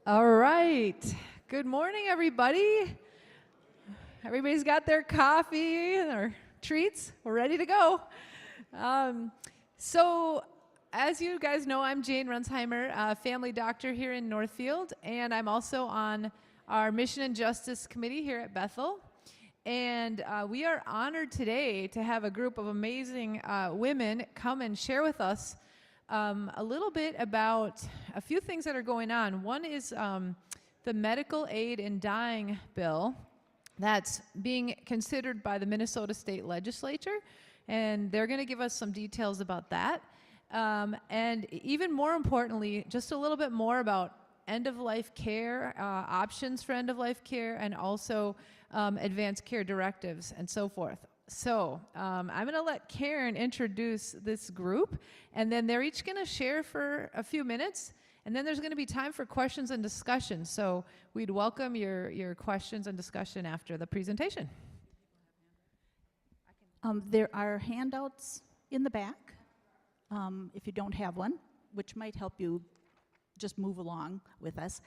All right. Good morning, everybody. Everybody's got their coffee and their treats. We're ready to go. So, as you guys know, I'm Jane Runsheimer, a family doctor here in Northfield, and I'm also on our Mission and Justice Committee here at Bethel. And we are honored today to have a group of amazing women come and share with us a little bit about a few things that are going on. One is the medical aid in dying bill that's being considered by the Minnesota State Legislature, and they're going to give us some details about that. And even more importantly, just a little bit more about end-of-life care, options for end-of-life care, and also advanced care directives and so forth. So I'm going to let Karen introduce this group, and then they're each going to share for a few minutes, and then there's going to be time for questions and discussion. So we'd welcome your questions and discussion after the presentation. There are handouts in the back if you don't have one, which might help you just move along with us.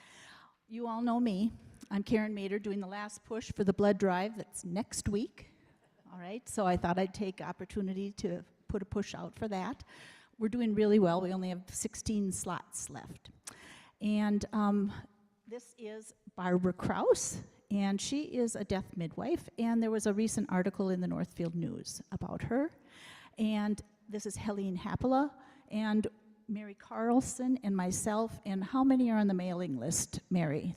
You all know me. I'm Karen Mader, doing the last push for the blood drive that's next week. All right, so I thought I'd take opportunity to put a push out for that. We're doing really well. We only have 16 slots left. And this is Barbara Kraus, and she is a death midwife, and there was a recent article in the Northfield News about her. And this is Helene Happala, and Mary Carlson, and myself, and how many are on the mailing list, Mary?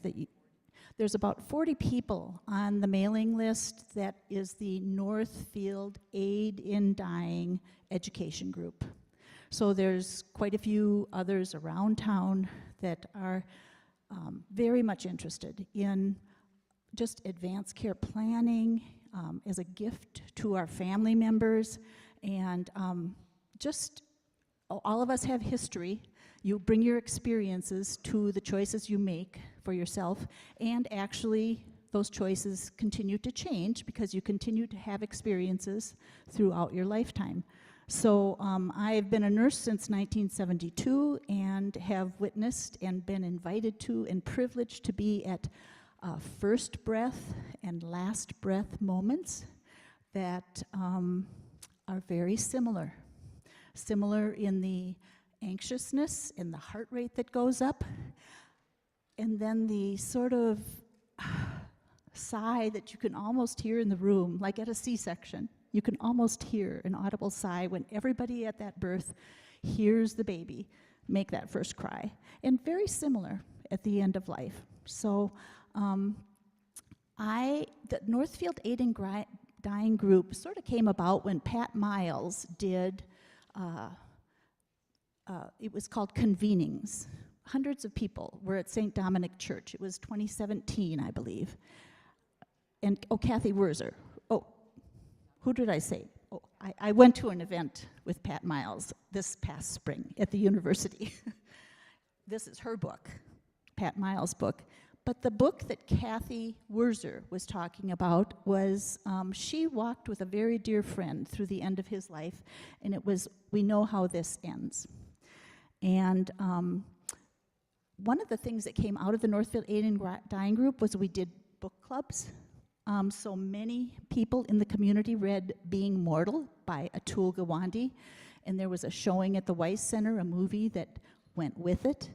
There's about 40 people on the mailing list. That is the Northfield Aid in Dying Education Group. So there's quite a few others around town that are very much interested in just advanced care planning as a gift to our family members, and just all of us have history. You bring your experiences to the choices you make for yourself, and actually those choices continue to change because you continue to have experiences throughout your lifetime. So I've been a nurse since 1972 and have witnessed and been invited to and privileged to be at first breath and last breath moments that are very similar. Similar in the anxiousness and the heart rate that goes up, and then the sort of sigh that you can almost hear in the room, like at a C-section. You can almost hear an audible sigh when everybody at that birth hears the baby make that first cry, and very similar at the end of life. So the Northfield Aid in Dying group sort of came about when Pat Miles did it was called Convenings. Hundreds of people were at St. Dominic Church. It was 2017, I believe. And, Kathy Wurzer. Oh, who did I say? Oh, I went to an event with Pat Miles this past spring at the university. This is her book, Pat Miles' book. But the book that Kathy Wurzer was talking about was, she walked with a very dear friend through the end of his life, and it was, We Know How This Ends. And one of the things that came out of the Northfield Aid in Dying group was we did book clubs. So many people in the community read Being Mortal by Atul Gawande, and there was a showing at the Weiss Center, a movie that went with it.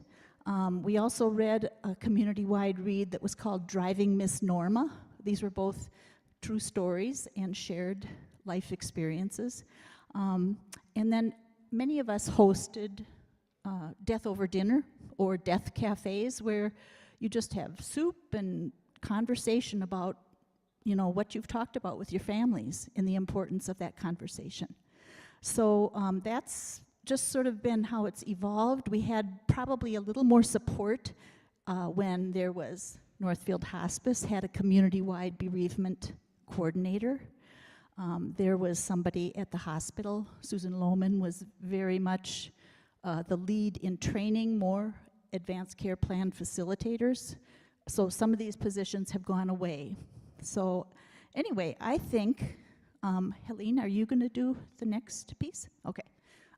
We also read a community-wide read that was called Driving Miss Norma. These were both true stories and shared life experiences. And then many of us hosted death over dinner or death cafes where you just have soup and conversation about, what you've talked about with your families and the importance of that conversation. So that's just sort of been how it's evolved. We had probably a little more support when there was Northfield Hospice had a community-wide bereavement coordinator. There was somebody at the hospital. Susan Lohman was very much the lead in training more advanced care plan facilitators. So some of these positions have gone away. So anyway, I think, Helene, are you going to do the next piece? Okay.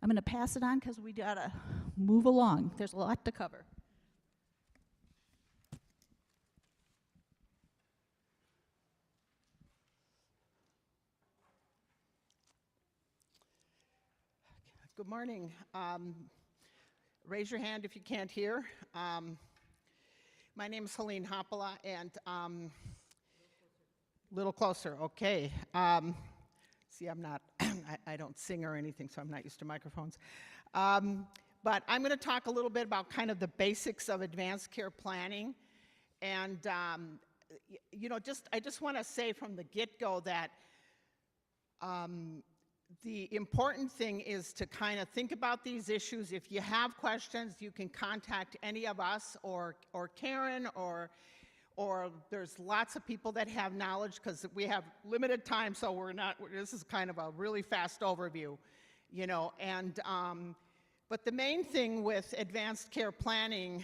I'm going to pass it on because we got to move along. There's a lot to cover. Good morning. Raise your hand if you can't hear. My name is Helene Hoppala, and little closer, okay. See, I'm not, I don't sing or anything, so I'm not used to microphones. But I'm going to talk a little bit about kind of the basics of advanced care planning. And, I just want to say from the get-go that the important thing is to kind of think about these issues. If you have questions, you can contact any of us or Karen or there's lots of people that have knowledge, because we have limited time, so this is kind of a really fast overview, but the main thing with advanced care planning,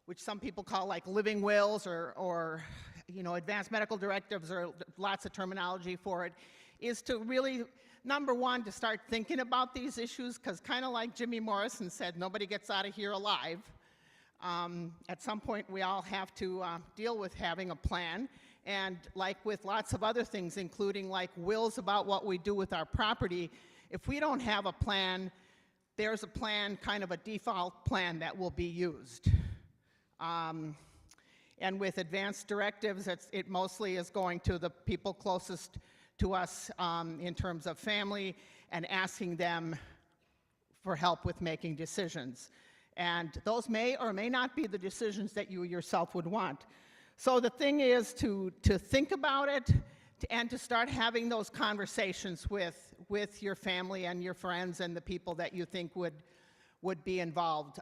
which some people call like living wills or advanced medical directives, or lots of terminology for it, is to really, number one, to start thinking about these issues, because kind of like Jimmy Morrison said, nobody gets out of here alive. At some point, we all have to deal with having a plan, and like with lots of other things, including like wills about what we do with our property, if we don't have a plan, there's a plan, kind of a default plan that will be used. And with advanced directives, it mostly is going to the people closest to us in terms of family and asking them for help with making decisions. And those may or may not be the decisions that you yourself would want. So the thing is to think about it and to start having those conversations with your family and your friends and the people that you think would be involved.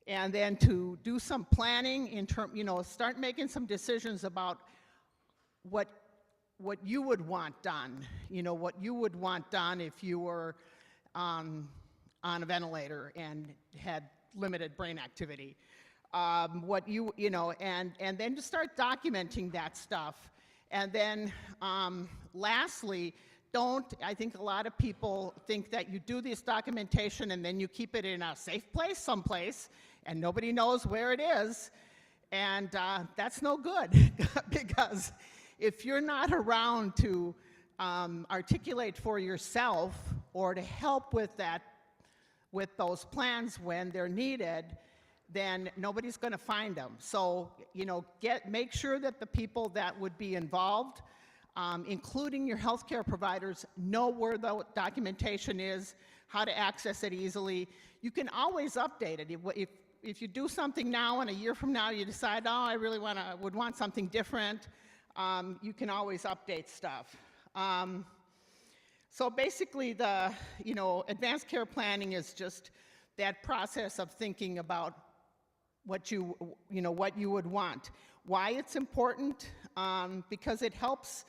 And then to do some planning start making some decisions about what you would want done, what you would want done if you were on a ventilator and had limited brain activity. And then to start documenting that stuff. And then lastly, I think a lot of people think that you do this documentation and then you keep it in a safe place someplace and nobody knows where it is. And that's no good because if you're not around to articulate for yourself or to help with those plans when they're needed, then nobody's going to find them. So, make sure that the people that would be involved, including your healthcare providers, know where the documentation is, how to access it easily. You can always update it. If you do something now and a year from now you decide, oh, I really would want something different, you can always update stuff. So basically, advanced care planning is just that process of thinking about what you would want. Why it's important? Because it helps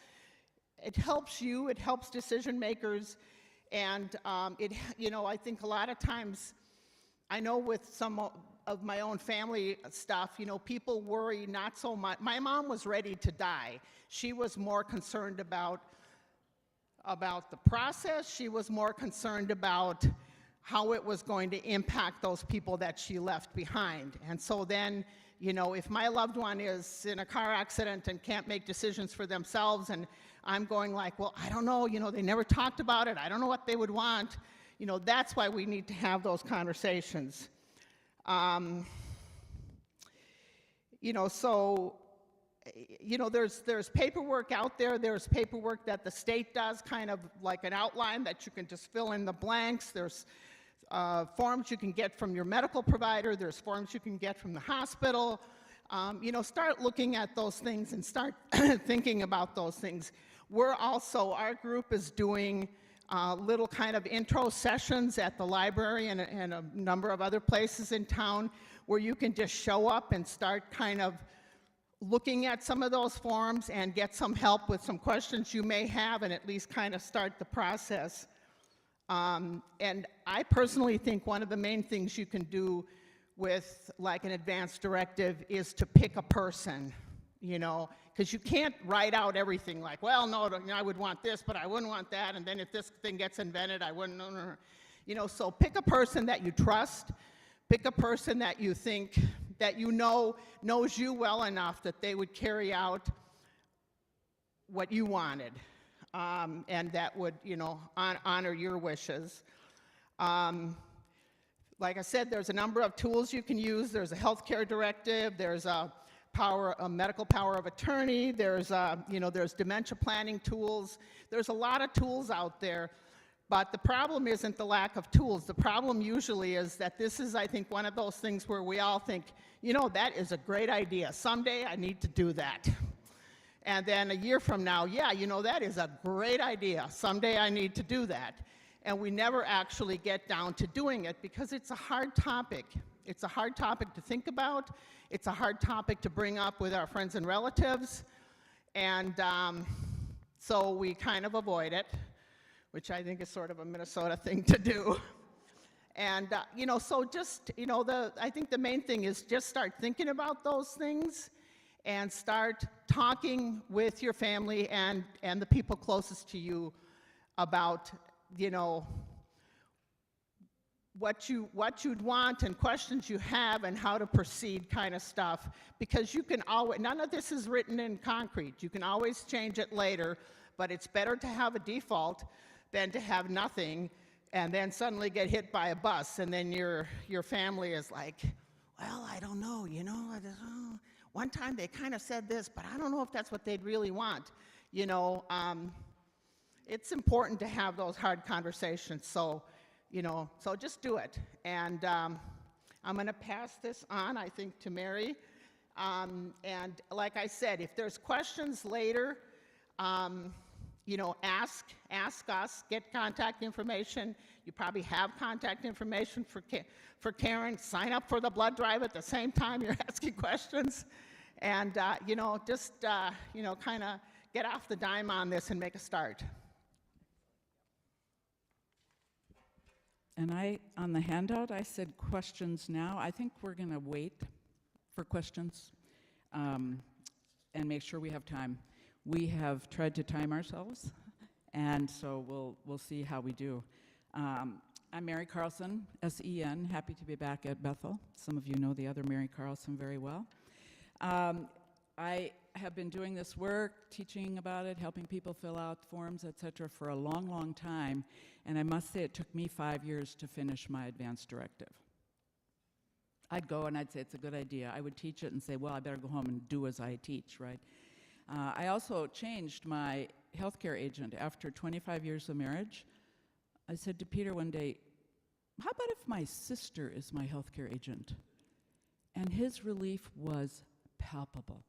you, it helps decision makers, and I think a lot of times, I know with some of my own family stuff, people worry not so much. My mom was ready to die. She was more concerned about the process. She was more concerned about how it was going to impact those people that she left behind. And so then, if my loved one is in a car accident and can't make decisions for themselves, and I'm going like, well, I don't know, they never talked about it. I don't know what they would want. That's why we need to have those conversations. There's paperwork out there. There's paperwork that the state does, kind of like an outline that you can just fill in the blanks. There's forms you can get from your medical provider. There's forms you can get from the hospital. Start looking at those things and start thinking about those things. Our group is doing little kind of intro sessions at the library and a number of other places in town where you can just show up and start kind of looking at some of those forms and get some help with some questions you may have and at least kind of start the process. And I personally think one of the main things you can do with like an advanced directive is to pick a person, because you can't write out everything like, well, no, I would want this, but I wouldn't want that, and then if this thing gets invented, I wouldn't, no. So pick a person that you trust, pick a person that you think, that knows you well enough that they would carry out what you wanted. and that would, honor your wishes. Like I said, there's a number of tools you can use. There's a healthcare directive. There's a medical power of attorney. There's dementia planning tools. There's a lot of tools out there. But the problem isn't the lack of tools. The problem usually is that this is, I think, one of those things where we all think, that is a great idea. Someday I need to do that. And then a year from now, that is a great idea. Someday I need to do that. And we never actually get down to doing it because it's a hard topic. It's a hard topic to think about. It's a hard topic to bring up with our friends and relatives. And so we kind of avoid it, which I think is sort of a Minnesota thing to do. And, so just, I think the main thing is just start thinking about those things and start talking with your family and the people closest to you about, what you'd want and questions you have and how to proceed kind of stuff. Because you can always, none of this is written in concrete. You can always change it later, but it's better to have a default than to have nothing and then suddenly get hit by a bus and then your family is like, well, I don't know, one time they kind of said this, but I don't know if that's what they'd really want. It's important to have those hard conversations, so just do it. And I'm going to pass this on, I think, to Mary. And like I said, if there's questions later, ask us, get contact information. You probably have contact information for Karen. Sign up for the blood drive at the same time you're asking questions. And, just, kind of get off the dime on this and make a start. And on the handout, I said questions now. I think we're going to wait for questions and make sure we have time. We have tried to time ourselves, and so we'll see how we do. I'm Mary Carlson, S-E-N, happy to be back at Bethel. Some of you know the other Mary Carlson very well. I have been doing this work, teaching about it, helping people fill out forms, etc., for a long, long time, and I must say it took me 5 years to finish my advance directive. I'd go and I'd say it's a good idea. I would teach it and say, well, I better go home and do as I teach, right? I also changed my healthcare agent after 25 years of marriage. I said to Peter one day, how about if my sister is my healthcare agent? And his relief was palpable.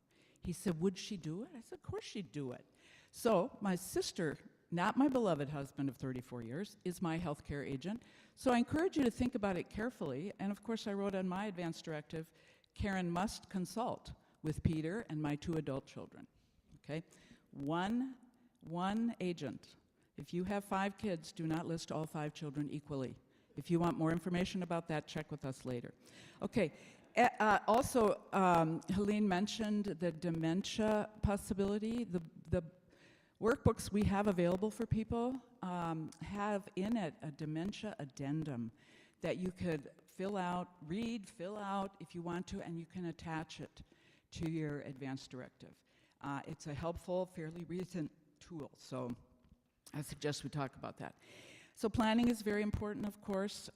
He said, would she do it? I said, of course she'd do it. So my sister, not my beloved husband of 34 years, is my healthcare agent. So I encourage you to think about it carefully. And of course, I wrote on my advance directive, Karen must consult with Peter and my 2 adult children. Okay? One agent. If you have 5 kids, do not list all 5 children equally. If you want more information about that, check with us later. Okay. Also, Helene mentioned the dementia possibility. The workbooks we have available for people have in it a dementia addendum that you could fill out if you want to, and you can attach it to your advance directive. It's a helpful, fairly recent tool, so I suggest we talk about that. So planning is very important, of course.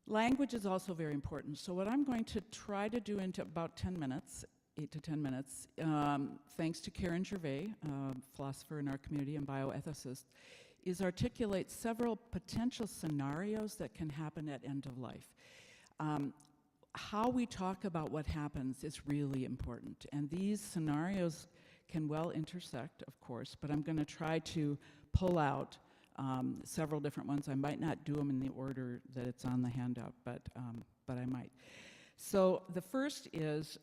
Language is also very important. So what I'm going to try to do into about 10 minutes, 8 to 10 minutes, thanks to Karen Gervais, philosopher in our community and bioethicist, is articulate several potential scenarios that can happen at end of life. How we talk about what happens is really important. And these scenarios can well intersect, of course, but I'm going to try to pull out several different ones. I might not do them in the order that it's on the handout, but I might. So the first is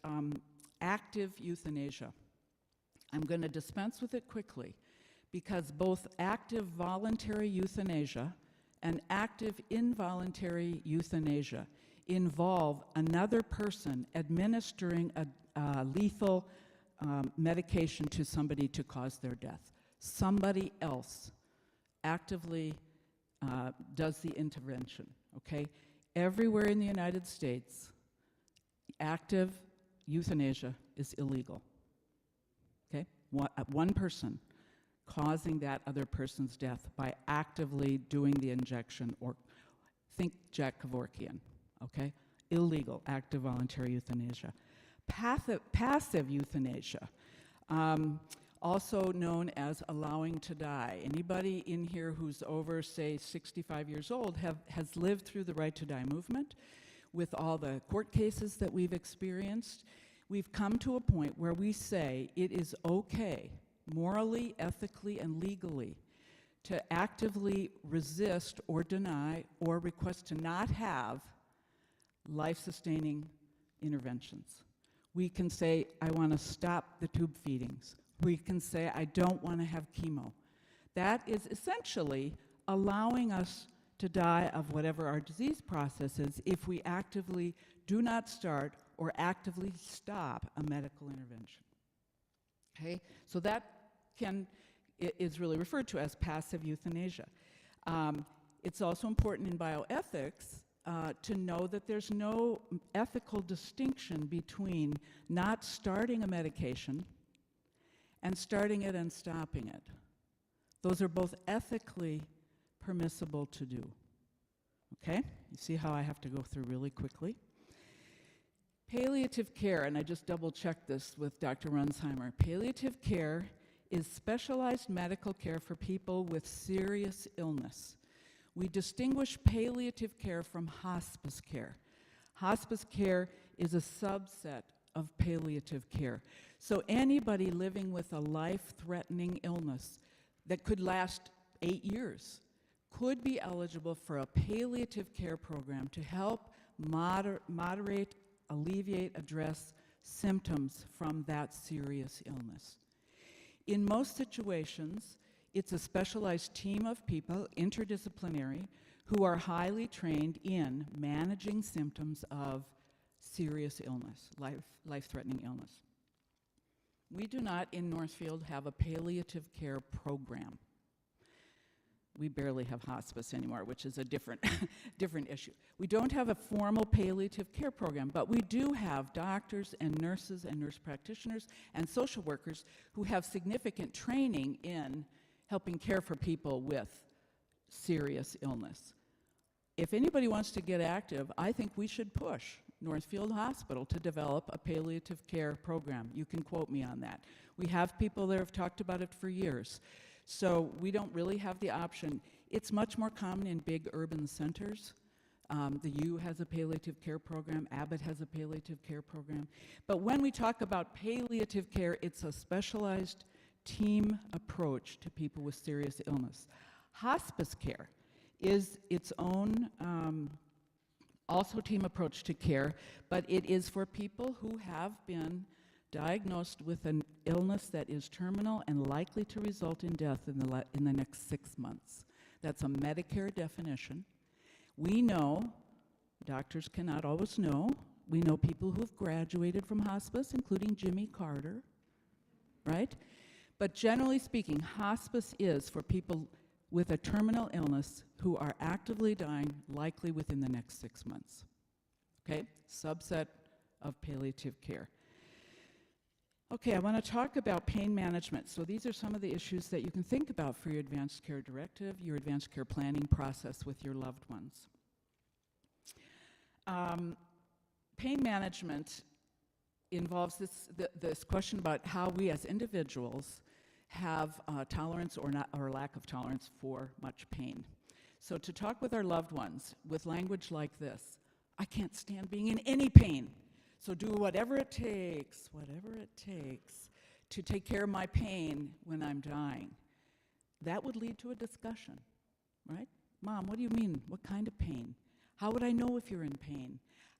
active euthanasia. I'm going to dispense with it quickly because both active voluntary euthanasia and active involuntary euthanasia involve another person administering a lethal medication to somebody to cause their death. Somebody else actively does the intervention, okay? Everywhere in the United States, active euthanasia is illegal, okay? One person causing that other person's death by actively doing the injection, or think Jack Kevorkian, okay? Illegal, active voluntary euthanasia. Passive euthanasia, also known as allowing to die. Anybody in here who's over, say, 65 years old has lived through the right to die movement. With all the court cases that we've experienced, we've come to a point where we say it is okay, morally, ethically, and legally, to actively resist or deny or request to not have life-sustaining interventions. We can say, I want to stop the tube feedings. We can say, I don't want to have chemo. That is essentially allowing us to die of whatever our disease process is if we actively do not start or actively stop a medical intervention. Okay? So that is really referred to as passive euthanasia. It's also important in bioethics to know that there's no ethical distinction between not starting a medication and starting it and stopping it. Those are both ethically permissible to do. Okay? You see how I have to go through really quickly? Palliative care, and I just double-checked this with Dr. Runsheimer. Palliative care is specialized medical care for people with serious illness. We distinguish palliative care from hospice care. Hospice care is a subset of palliative care. So anybody living with a life-threatening illness that could last 8 years could be eligible for a palliative care program to help moderate, alleviate, address symptoms from that serious illness. In most situations, it's a specialized team of people, interdisciplinary, who are highly trained in managing symptoms of serious illness, life-threatening illness. We do not in Northfield have a palliative care program. We barely have hospice anymore, which is a different issue. We don't have a formal palliative care program, but we do have doctors and nurses and nurse practitioners and social workers who have significant training in helping care for people with serious illness. If anybody wants to get active, I think we should push Northfield Hospital to develop a palliative care program. You can quote me on that. We have people there who have talked about it for years. So we don't really have the option. It's much more common in big urban centers. The U has a palliative care program. Abbott has a palliative care program. But when we talk about palliative care, it's a specialized team approach to people with serious illness. Hospice care is its own also team approach to care, but it is for people who have been diagnosed with an illness that is terminal and likely to result in death in the next 6 months. That's a Medicare definition. We know, doctors cannot always know, we know people who've graduated from hospice, including Jimmy Carter, right? But generally speaking, hospice is for people with a terminal illness who are actively dying, likely within the next 6 months. Okay? Subset of palliative care. Okay, I want to talk about pain management. So these are some of the issues that you can think about for your advanced care directive, your advanced care planning process with your loved ones. Pain management involves this question about how we as individuals have tolerance or lack of tolerance for much pain. So to talk with our loved ones with language like this, I can't stand being in any pain. So do whatever it takes to take care of my pain when I'm dying. That would lead to a discussion, right? Mom, what do you mean? What kind of pain? How would I know if you're in pain?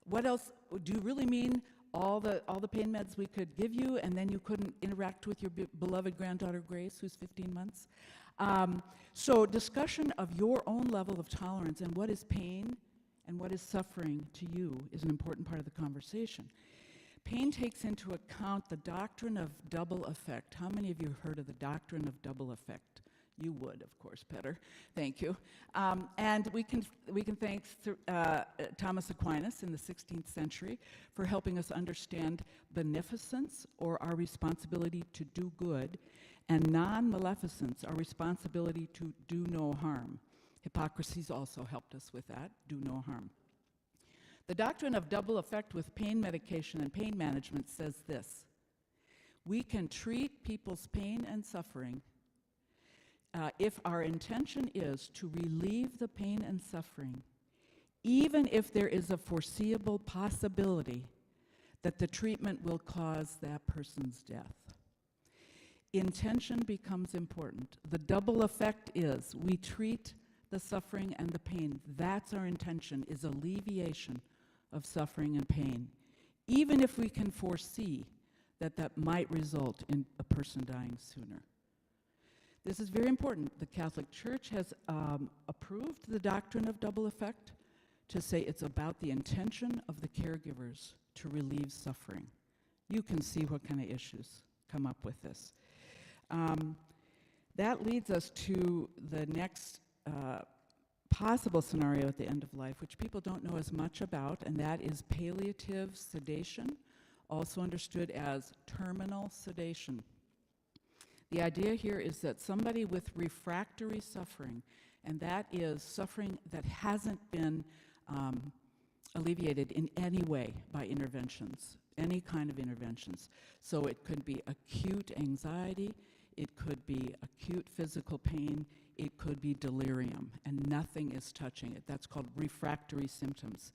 What else? Do you really mean all the pain meds we could give you and then you couldn't interact with your beloved granddaughter Grace, who's 15 months? So discussion of your own level of tolerance and what is pain and what is suffering to you is an important part of the conversation. Pain takes into account the doctrine of double effect. How many of you have heard of the doctrine of double effect? You would, of course, Petter. Thank you. And we can thank Thomas Aquinas in the 16th century for helping us understand beneficence, or our responsibility to do good, And non-maleficence, our responsibility to do no harm. Hippocrates also helped us with that, do no harm. The doctrine of double effect with pain medication and pain management says this: we can treat people's pain and suffering if our intention is to relieve the pain and suffering, even if there is a foreseeable possibility that the treatment will cause that person's death. Intention becomes important. The double effect is we treat the suffering and the pain. That's our intention, is alleviation of suffering and pain, even if we can foresee that that might result in a person dying sooner. This is very important. The Catholic Church has approved the doctrine of double effect to say it's about the intention of the caregivers to relieve suffering. You can see what kind of issues come up with this. That leads us to the next possible scenario at the end of life, which people don't know as much about, and that is palliative sedation, also understood as terminal sedation. The idea here is that somebody with refractory suffering, and that is suffering that hasn't been alleviated in any way by interventions, any kind of interventions. So it could be acute anxiety, it could be acute physical pain, it could be delirium, and nothing is touching it. That's called refractory symptoms.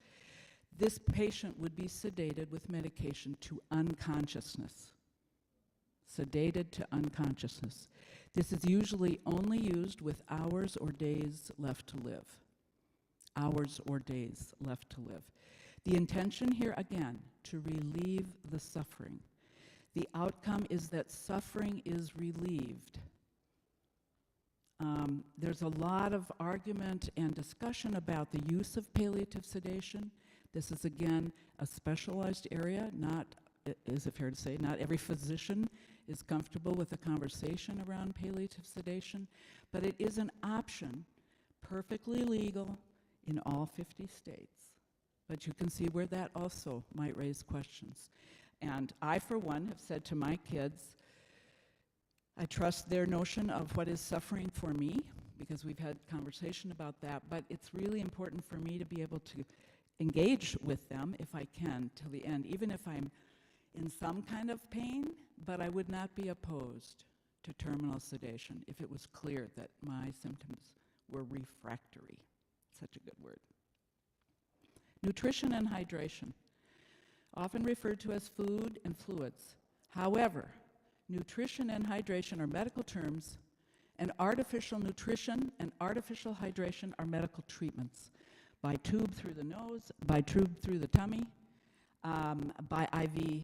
This patient would be sedated with medication to unconsciousness. Sedated to unconsciousness. This is usually only used with hours or days left to live. Hours or days left to live. The intention here, again, to relieve the suffering. The outcome is that suffering is relieved. There's a lot of argument and discussion about the use of palliative sedation. This is, again, a specialized area. Not, is it fair to say, not every physician is comfortable with a conversation around palliative sedation, but it is an option, perfectly legal in all 50 states. But you can see where that also might raise questions. And I, for one, have said to my kids, I trust their notion of what is suffering for me, because we've had conversation about that, but it's really important for me to be able to engage with them, if I can, till the end, even if I'm in some kind of pain, but I would not be opposed to terminal sedation if it was clear that my symptoms were refractory. Such a good word. Nutrition and hydration, often referred to as food and fluids. However, nutrition and hydration are medical terms, and artificial nutrition and artificial hydration are medical treatments, by tube through the nose, by tube through the tummy, by IV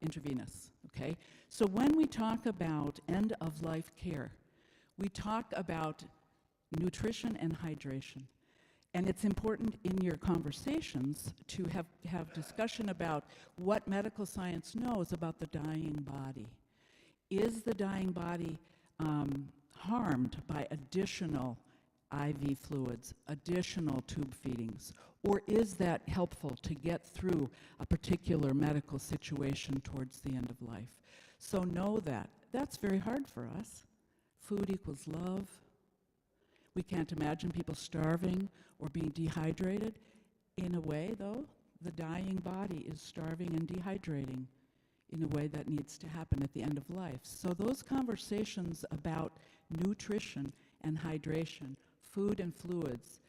intravenous, okay? So when we talk about end-of-life care, we talk about nutrition and hydration. And it's important in your conversations to have discussion about what medical science knows about the dying body. Is the dying body harmed by additional IV fluids, additional tube feedings, or is that helpful to get through a particular medical situation towards the end of life? So know that. That's very hard for us. Food equals love. We can't imagine people starving or being dehydrated. In a way, though, the dying body is starving and dehydrating in a way that needs to happen at the end of life. So those conversations about nutrition and hydration, food and fluids,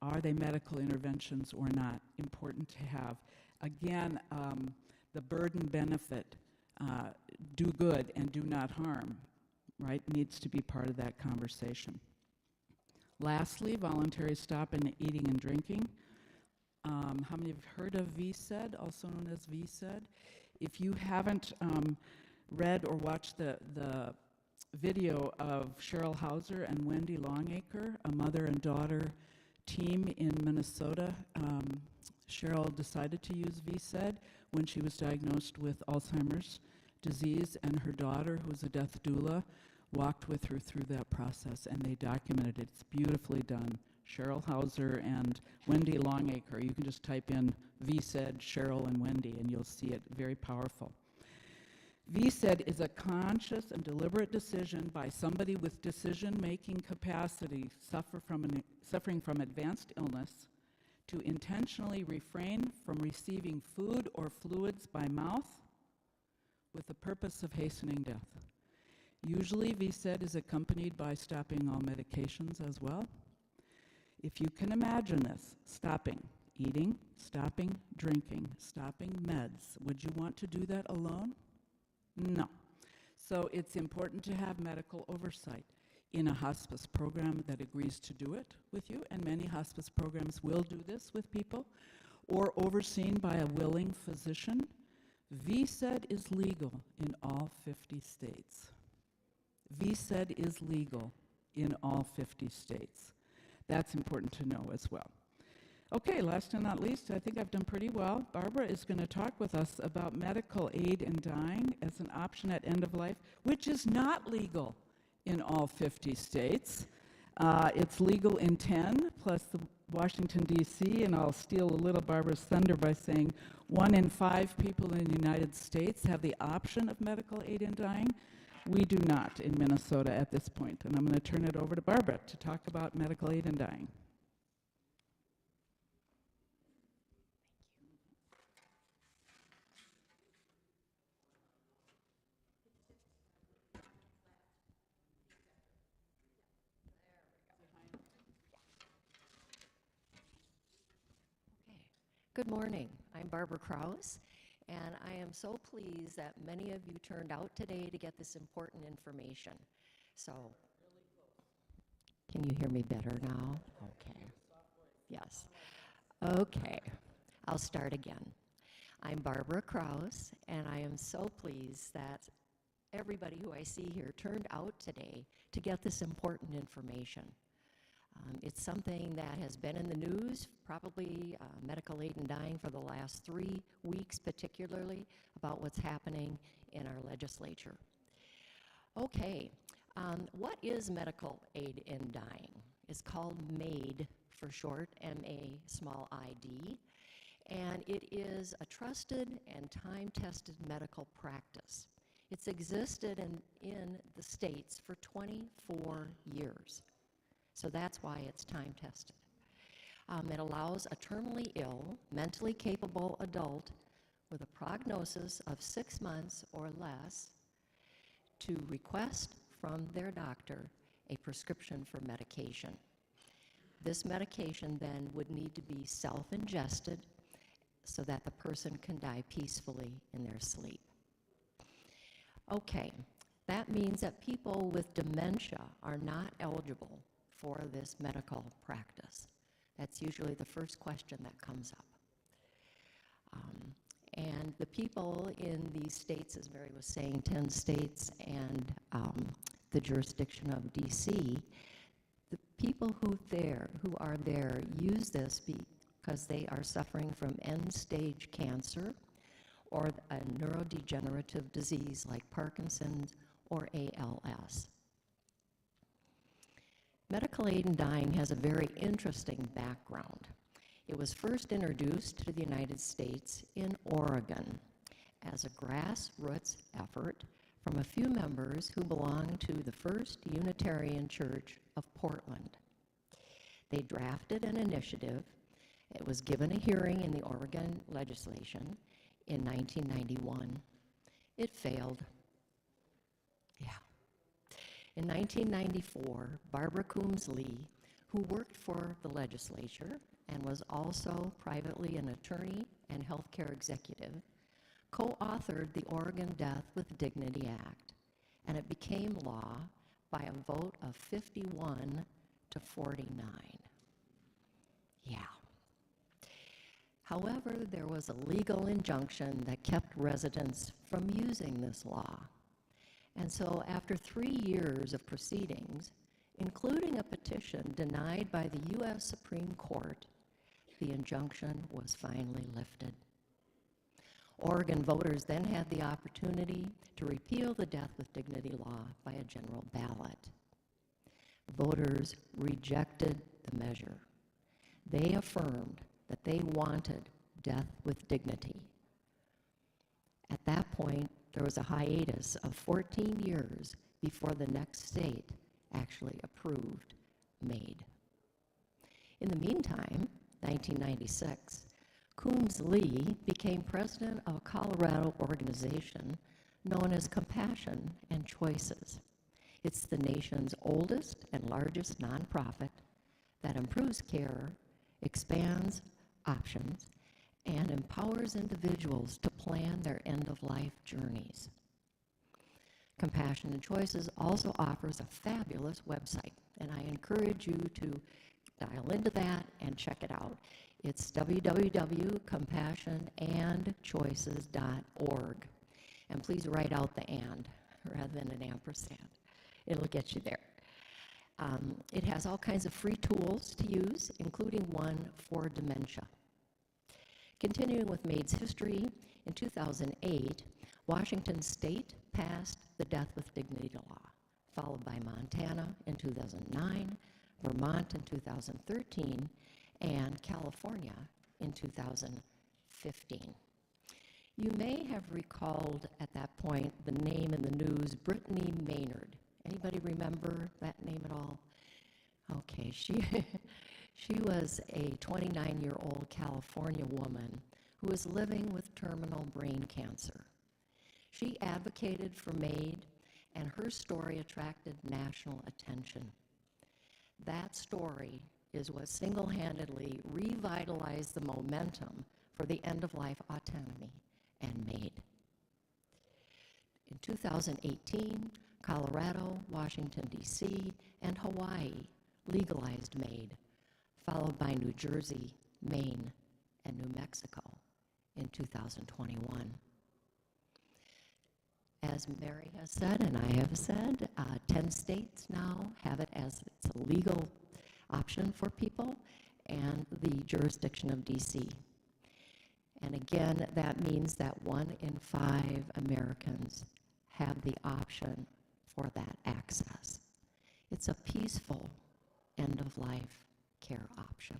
are they medical interventions or not? Important to have. Again, the burden-benefit, do good and do not harm, right, needs to be part of that conversation. Lastly, voluntary stop in eating and drinking. How many have heard of VSED, also known as VSED? If you haven't read or watched the video of Cheryl Hauser and Wendy Longacre, a mother and daughter team in Minnesota, Cheryl decided to use VSED when she was diagnosed with Alzheimer's disease, and her daughter, who was a death doula, walked with her through that process, and they documented it. It's beautifully done. Cheryl Hauser and Wendy Longacre. You can just type in VSED, Cheryl and Wendy, and you'll see it. Very powerful. VSED is a conscious and deliberate decision by somebody with decision-making capacity suffering from advanced illness to intentionally refrain from receiving food or fluids by mouth with the purpose of hastening death. Usually, VSED is accompanied by stopping all medications as well. If you can imagine this, stopping eating, stopping drinking, stopping meds, would you want to do that alone? No. So it's important to have medical oversight in a hospice program that agrees to do it with you, and many hospice programs will do this with people, or overseen by a willing physician. VSED is legal in all 50 states. VSED is legal in all 50 states. That's important to know as well. Okay, last and not least, I think I've done pretty well. Barbara is going to talk with us about medical aid in dying as an option at end of life, which is not legal in all 50 states. It's legal in 10, plus the Washington, D.C., and I'll steal a little Barbara's thunder by saying 1 in 5 people in the United States have the option of medical aid in dying. We do not in Minnesota at this point, and I'm going to turn it over to Barbara to talk about medical aid in dying. Good morning. I'm Barbara Krause, and I am so pleased that many of you turned out today to get this important information. So, can you hear me better now? Okay. Yes. Okay. I'll start again. I'm Barbara Krause, and I am so pleased that everybody who I see here turned out today to get this important information. It's something that has been in the news, probably medical aid in dying for the last 3 weeks particularly, about what's happening in our legislature. Okay, what is medical aid in dying? It's called MAID for short, M-A small I-D, and it is a trusted and time-tested medical practice. It's existed in the states for 24 years. So that's why it's time-tested. It allows a terminally ill, mentally capable adult with a prognosis of 6 months or less to request from their doctor a prescription for medication. This medication then would need to be self-ingested so that the person can die peacefully in their sleep. Okay, that means that people with dementia are not eligible for this medical practice. That's usually the first question that comes up. And the people in these states, as Mary was saying, 10 states and the jurisdiction of DC, the people who are there use this because they are suffering from end-stage cancer or a neurodegenerative disease like Parkinson's or ALS. Medical aid in dying has a very interesting background. It was first introduced to the United States in Oregon as a grassroots effort from a few members who belonged to the First Unitarian Church of Portland. They drafted an initiative. It was given a hearing in the Oregon legislation in 1991. It failed. Yeah. In 1994, Barbara Coombs Lee, who worked for the legislature and was also privately an attorney and healthcare executive, co-authored the Oregon Death with Dignity Act, and it became law by a vote of 51 to 49. Yeah. However, there was a legal injunction that kept residents from using this law. And so after 3 years of proceedings, including a petition denied by the U.S. Supreme Court, the injunction was finally lifted. Oregon voters then had the opportunity to repeal the Death with Dignity law by a general ballot. Voters rejected the measure. They affirmed that they wanted death with dignity. At that point, there was a hiatus of 14 years before the next state actually approved MAID. In the meantime, 1996, Coombs Lee became president of a Colorado organization known as Compassion and Choices. It's the nation's oldest and largest nonprofit that improves care, expands options, and empowers individuals to plan their end-of-life journeys. Compassion and Choices also offers a fabulous website, and I encourage you to dial into that and check it out. It's www.compassionandchoices.org. And please write out the "and" rather than an ampersand. It'll get you there. It has all kinds of free tools to use, including one for dementia. Continuing with MAID's history, in 2008, Washington State passed the Death with Dignity law, followed by Montana in 2009, Vermont in 2013, and California in 2015. You may have recalled at that point the name in the news, Brittany Maynard. Anybody remember that name at all? Okay, she was a 29-year-old California woman who was living with terminal brain cancer. She advocated for MAID, and her story attracted national attention. That story is what single-handedly revitalized the momentum for the end-of-life autonomy and MAID. In 2018, Colorado, Washington, D.C., and Hawaii legalized MAID, followed by New Jersey, Maine, and New Mexico in 2021. As Mary has said, and I have said, 10 states now have it as it's a legal option for people, and the jurisdiction of D.C. And again, that means that 1 in 5 Americans have the option for that access. It's a peaceful end-of-life care option.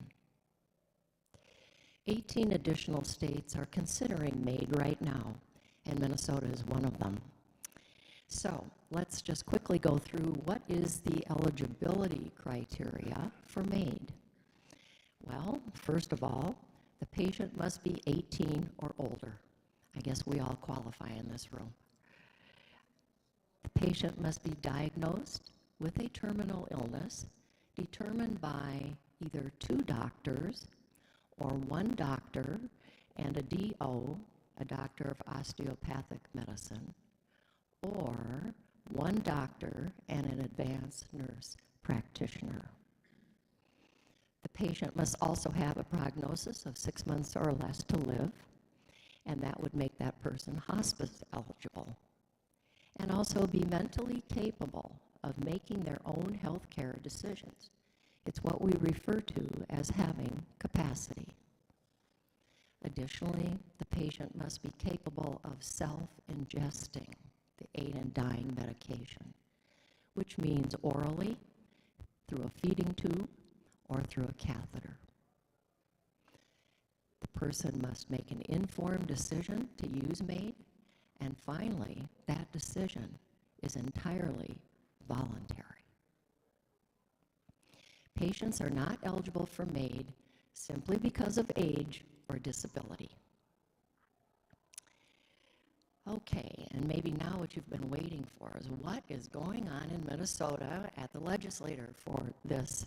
18 additional states are considering MAID right now, and Minnesota is one of them. So let's just quickly go through what is the eligibility criteria for MAID. Well, first of all, the patient must be 18 or older. I guess we all qualify in this room. The patient must be diagnosed with a terminal illness determined by either 2 doctors or 1 doctor and a DO, a doctor of osteopathic medicine, or 1 doctor and an advanced nurse practitioner. The patient must also have a prognosis of 6 months or less to live, and that would make that person hospice eligible, and also be mentally capable of making their own health care decisions. It's what we refer to as having capacity. Additionally, the patient must be capable of self-ingesting the aid in dying medication, which means orally, through a feeding tube, or through a catheter. The person must make an informed decision to use MAID, and finally, that decision is entirely voluntary. Patients are not eligible for MAID simply because of age or disability. Okay, and maybe now what you've been waiting for is what is going on in Minnesota at the legislature for this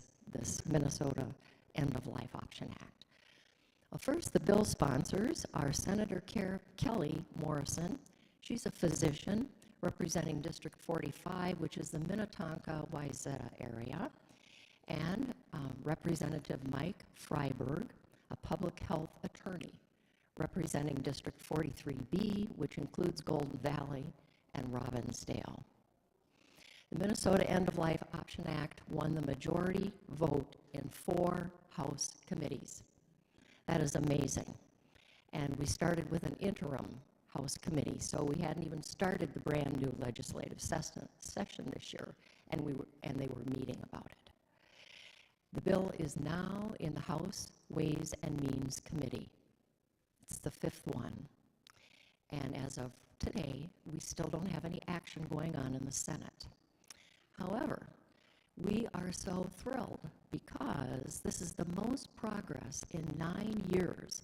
Minnesota End-of-Life Option Act. Well, first, the bill sponsors are Senator Kelly Morrison. She's a physician representing District 45, which is the Minnetonka-Wayzata area, and Representative Mike Freiberg, a public health attorney, representing District 43B, which includes Golden Valley and Robbinsdale. The Minnesota End-of-Life Option Act won the majority vote in 4 House committees. That is amazing. And we started with an interim House committee, so we hadn't even started the brand new legislative session this year, and they were meeting about it. The bill is now in the House Ways and Means Committee. It's the 5th one. And as of today, we still don't have any action going on in the Senate. However, we are so thrilled because this is the most progress in 9 years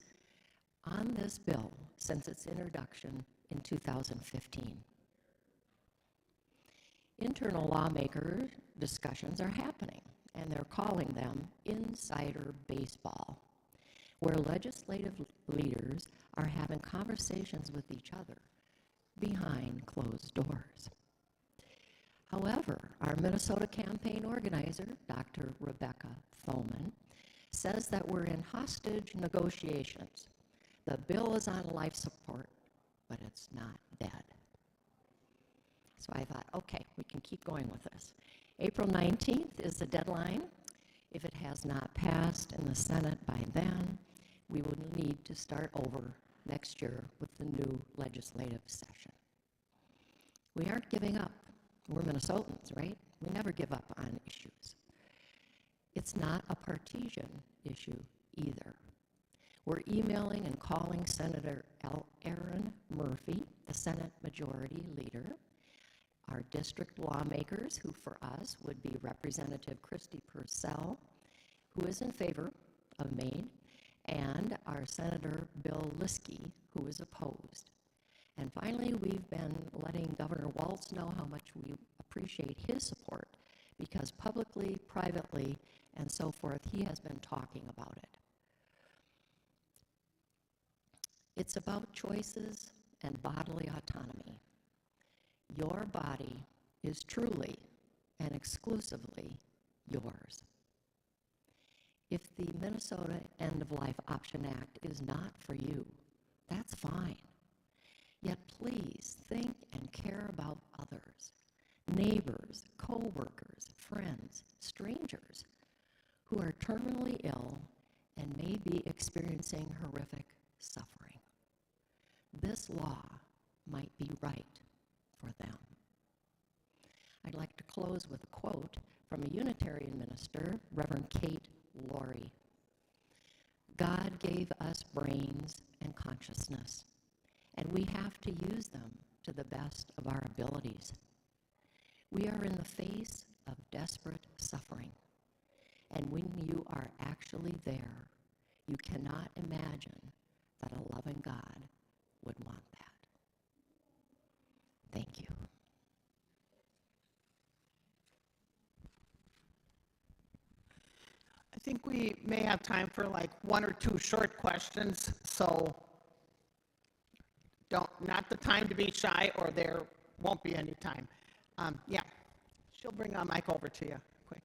on this bill since its introduction in 2015. Internal lawmaker discussions are happening, and they're calling them insider baseball, where legislative leaders are having conversations with each other behind closed doors. However, our Minnesota campaign organizer, Dr. Rebecca Thoman, says that we're in hostage negotiations. The bill is on life support, but it's not dead. So I thought, okay, we can keep going with this. April 19th is the deadline. If it has not passed in the Senate by then, we will need to start over next year with the new legislative session. We aren't giving up. We're Minnesotans, right? We never give up on issues. It's not a partisan issue either. We're emailing and calling Senator Aaron Murphy, the Senate Majority Leader, our district lawmakers, who for us would be Representative Christy Purcell, who is in favor of Maine, and our Senator Bill Liskey, who is opposed. And finally, we've been letting Governor Walz know how much we appreciate his support, because publicly, privately, and so forth, he has been talking about it. It's about choices and bodily autonomy. Your body is truly and exclusively yours. If the Minnesota End-of-Life Option Act is not for you, that's fine. Yet please think and care about others, neighbors, co-workers, friends, strangers who are terminally ill and may be experiencing horrific suffering. This law might be right for them. I'd like to close with a quote from a Unitarian minister, Reverend Kate Laurie. God gave us brains and consciousness, and we have to use them to the best of our abilities. We are in the face of desperate suffering, and when you are actually there, you cannot imagine that a loving God would want that. Thank you. I think we may have time for like 1 or 2 short questions, so not the time to be shy, or there won't be any time. Yeah, she'll bring a mic over to you quick.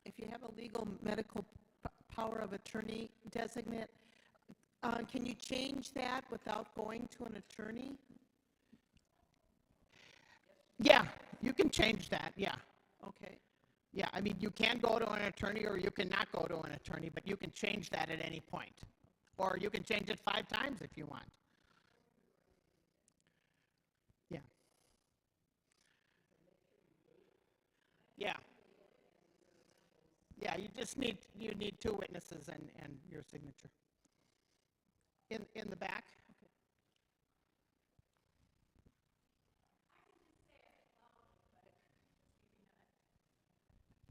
If you have a legal medical power of attorney designate, can you change that without going to an attorney? Yeah, you can change that, yeah. Okay. Yeah, I mean, you can go to an attorney or you can not go to an attorney, but you can change that at any point. Or you can change it 5 times if you want. Yeah. Yeah. Yeah, you need 2 witnesses and your signature. In the back?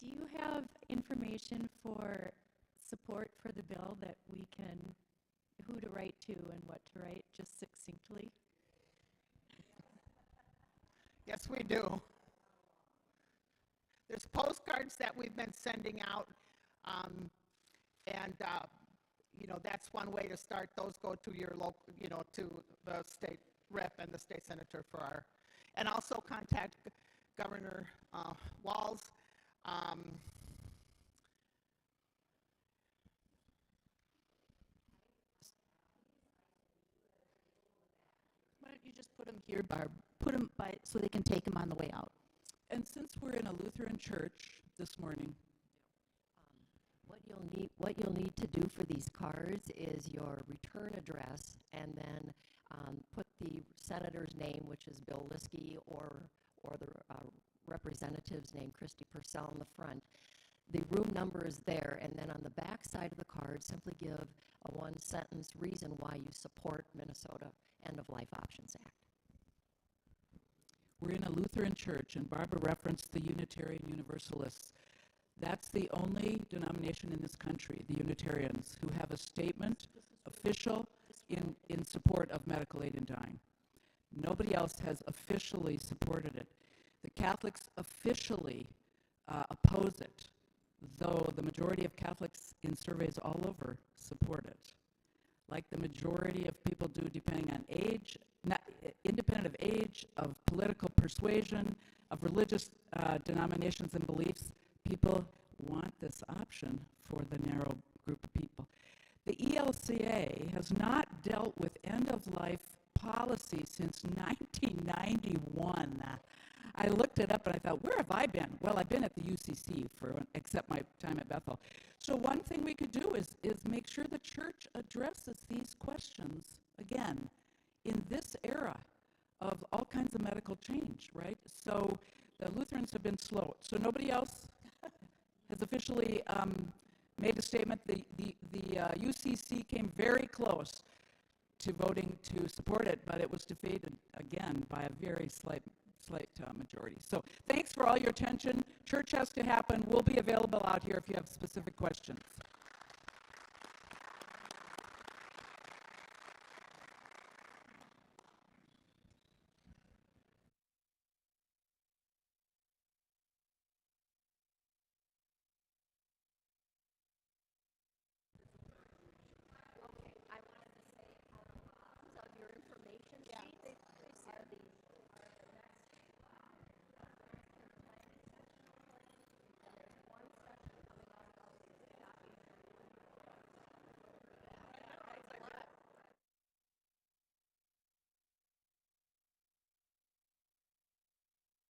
Do you have information for support for the bill that we can, who to write to and what to write, just succinctly? Yes, we do. There's postcards that we've been sending out, and that's one way to start. Those go to your local, to the state rep and the state senator and also contact Governor Walz. Why don't you just put them here, Barb? Put them by so they can take them on the way out. And since we're in a Lutheran church this morning, What you'll need to do for these cards is your return address, and then put the senator's name, which is Bill Liskey, or the representative's name, Christy Purcell, in the front. The room number is there, and then on the back side of the card, simply give a one-sentence reason why you support Minnesota End-of-Life Options Act. We're in a Lutheran church, and Barbara referenced the Unitarian Universalists. That's the only denomination in this country, the Unitarians, who have a statement, official, in support of medical aid in dying. Nobody else has officially supported it. The Catholics officially oppose it, though the majority of Catholics in surveys all over support it. Like the majority of people do, depending on age, independent of age, of political persuasion, of religious denominations and beliefs, people want this option for the narrow group of people. The ELCA has not dealt with end-of-life policy since 1991. I looked it up and I thought, where have I been? Well, I've been at the UCC except my time at Bethel. So one thing we could do is make sure the church addresses these questions again in this era of all kinds of medical change, right? So the Lutherans have been slow. So nobody else has officially made a statement. The UCC came very close to voting to support it, but it was defeated again by a very slight majority. So thanks for all your attention. Church has to happen. We'll be available out here if you have specific questions. Okay, I wanted to say, of your information sheet, are these